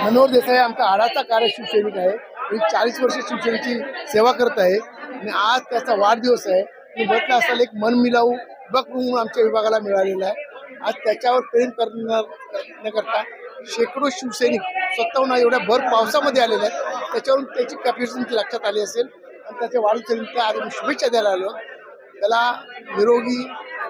मनोहर देसाई आमचा आडाचा कार्य शिवसैनिक आहे. मी 40 वर्ष शिवसेनेची सेवा करत आहे आणि आज त्याचा वाढदिवस आहे. मी म्हटलं असाल एक मन मिळावू विभाग म्हणून आमच्या विभागाला मिळालेला आहे. आज त्याच्यावर प्रेम करता शेकडो शिवसैनिक स्वतःहून एवढ्या भर पावसामध्ये आलेले आहेत. त्याच्यावरून त्याची कॅपॅसिटी लक्षात आली असेल आणि त्याच्या वाढदिवसानिमित्त आज मी शुभेच्छा द्यायला आलो. त्याला निरोगी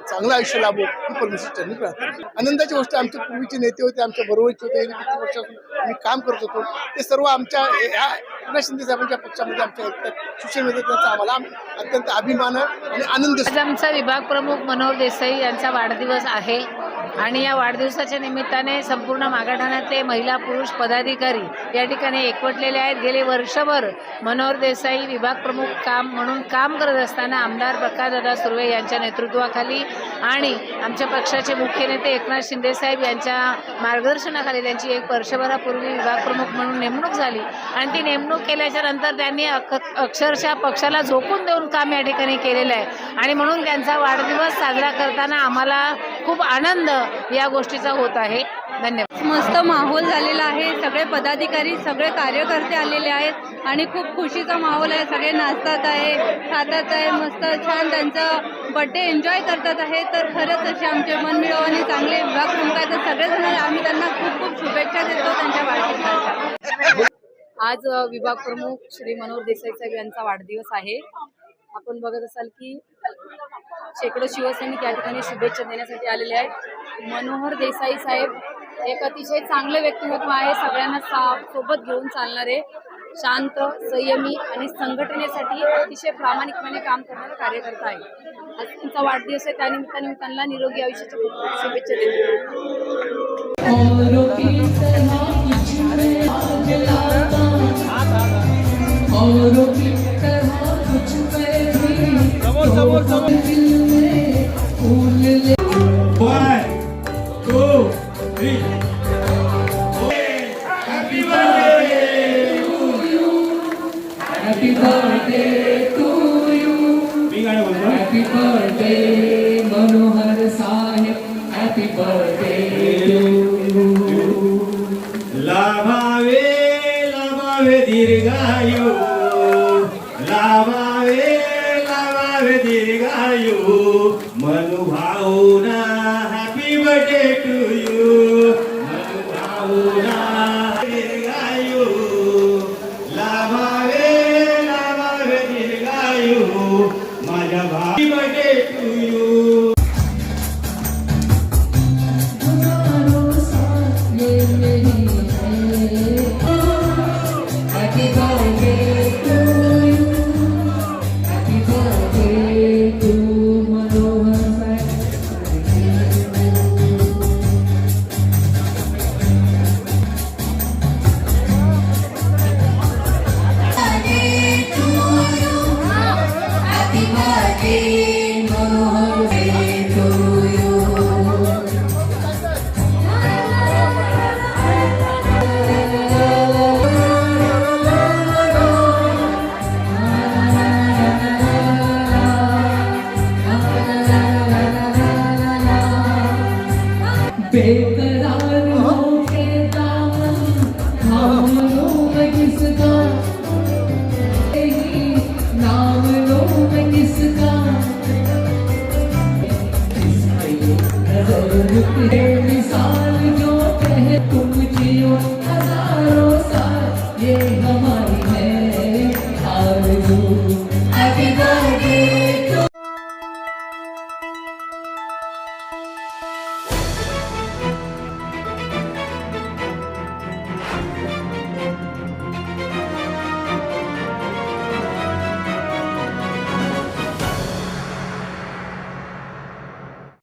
चांगलं आयुष्य लाभो ही परमेश्वर चरणी प्रार्थना. आनंदाची गोष्ट आमचे पूर्वीचे नेते होते, आमच्या बरोबरचे होते, किती वर्षापासून आम्ही काम करत होतो. ते सर्व आमच्या ह्या एकनाथ शिंदे साहेबांच्या पक्षामध्ये आमच्या शिवसेनेमध्ये त्यांचा आम्हाला अत्यंत अभिमान आणि आनंद. आज आमचा विभाग प्रमुख मनोहर देसाई यांचा वाढदिवस आहे आणि या वाढदिवसाच्या निमित्ताने संपूर्ण मागाठाण्यातले महिला पुरुष पदाधिकारी या ठिकाणी एकवटलेले आहेत. गेले वर्षभर मनोहर देसाई विभाग प्रमुख म्हणून काम करत असताना आमदार प्रकाशदादा सुर्वे यांच्या नेतृत्वाखाली आणि आमच्या पक्षाचे मुख्य नेते एकनाथ शिंदे साहेब यांच्या मार्गदर्शनाखाली त्यांची एक वर्षभरापूर्वी विभाग प्रमुख म्हणून नेमणूक झाली आणि ती नेमणूक केल्याच्या नंतर त्यांनी अक्षरशः पक्षाला झोकून देऊन काम या ठिकाणी केलेलं आहे आणि म्हणून त्यांचा वाढदिवस साजरा करताना आम्हाला खूप आनंद या गोष्टीचा होत आहे. धन्यवाद. मस्त माहोल झालेला आहे. सगळे पदाधिकारी सगळे कार्यकर्ते आलेले आहेत आणि खूप खुशीचा माहोल आहे. सगळे नाचतात आहे, खातात आहे, मस्त छान त्यांचा बड्डे एन्जॉय करतात आहे. तर खरंच असे आमचे मनमिळावू चांगले विभाग प्रमुख आहेत. तर सगळेजण आम्ही त्यांना खूप खूप शुभेच्छा देतो त्यांच्या वाढदिवसाच्या. आज विभाग प्रमुख श्री मनोहर देसाई साहेब यांचा वाढदिवस आहे. आपण बघत असाल की शेकडो शिवसैनिक या ठिकाणी शुभेच्छा देण्यासाठी आलेले आहेत. मनोहर देसाई साहेब एक अतिशय चांगले व्यक्तिमत्व आहे. सगळ्यांना सोबत घेऊन चालणारे, शांत, संयमी आणि संघटनेसाठी अतिशय प्रामाणिकपणे काम करणारे कार्यकर्ता आहे. आज त्यांचा वाढदिवस आहे, त्यानिमित्ताने मी त्यांना निरोगी आयुष्याच्या खूप शुभेच्छा देते. Happy birthday to you. Happy birthday Manohar Sahib. Happy birthday to you. लाभावे लाभावे दीर्घायु, लाभावे लाभावे दीर्घायु, मनुभाऊना हॅपी बर्थडे टू यू. मनुभाऊना दीर्घायु, लाभावे लाभावे दीर्घायु, माझ्या happy birthday to you. Happy birthday to you. Happy birthday to Manohar Sahib. Happy birthday Manohar Sahib to you. बेकरार होके दामन थाम लो मैं किसका, नाम लो मैं किसका, किसका ये नजर रुक